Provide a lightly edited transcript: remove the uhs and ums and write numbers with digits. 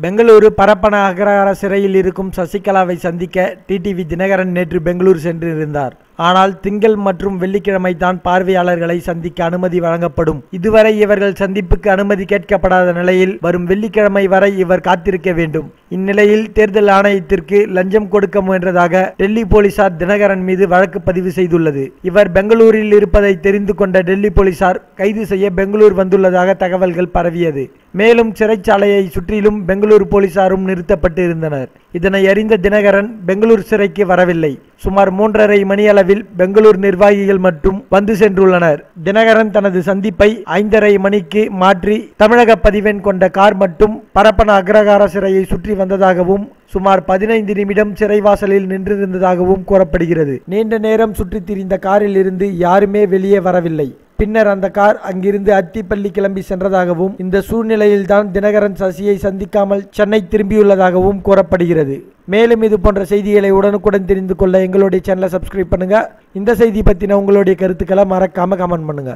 பெங்களூரு பரப்பன அக்ரஹார சிறையில் இருக்கும் சசிகலாவை சந்திக்க டிடிவி தினகரன் நேற்று பெங்களூர் சென்றிருந்தார். ஆனால் திங்கள் மற்றும் வெள்ளிக்கிழமை தான் பார்வையாளர்களை சந்திக்க அனுமதி வழங்கப்படும். இதுவரை இவர்கள் சந்திப்புக்கு அனுமதி கேட்கப்படாத நிலையில் வரும் வெள்ளிக்கிழமை வரை இவர் காத்திருக்க வேண்டும். இந்நிலையில் தேர்தல் ஆணையத்திற்கு லஞ்சம் கொடுக்க முயன்றதாக டெல்லி போலீசார் தினகரன் மீது வழக்கு பதிவு செய்துள்ளது. இவர் பெங்களூரில் இருப்பதை தெரிந்து கொண்ட டெல்லி போலீசார் கைது செய்ய பெங்களூர் வந்துள்ளதாக தகவல்கள் பரவியது. மேலும் சிறைச்சாலையை சுற்றிலும் பெங்களூரு போலீசாரும் நிறுத்தப்பட்டு இருந்தனர். இதனை அறிந்த தினகரன் பெங்களூர் சிறைக்கு வரவில்லை. சுமார் 3:30 மணி அளவில் பெங்களூர் நிர்வாகிகள் மட்டும் வந்து சென்றுள்ளனர். தினகரன் தனது சந்திப்பை 5:30 மணிக்கு மாற்றி தமிழக பதிவெண் கொண்ட கார் மட்டும் பரப்பன அக்ரஹார சிறையை சுற்றி வந்ததாகவும் சுமார் 15 நிமிடம் சிறைவாசலில் நின்றிருந்ததாகவும் கூறப்படுகிறது. நீண்ட நேரம் சுற்றித் திரிந்த காரில் இருந்து யாருமே வெளியே வரவில்லை. பின்னர் அந்த கார் அங்கிருந்து அத்திப்பள்ளி கிளம்பி சென்றதாகவும் இந்த சூழ்நிலையில்தான் தினகரன் சசியை சந்திக்காமல் சென்னை திரும்பியுள்ளதாகவும் கூறப்படுகிறது. மேலும் இது போன்ற செய்திகளை உடனுக்குடன் தெரிந்து கொள்ள எங்களுடைய சேனலை சப்ஸ்கிரைப் பண்ணுங்க. இந்த செய்தி பற்றின உங்களுடைய கருத்துக்களை மறக்காம கமெண்ட் பண்ணுங்க.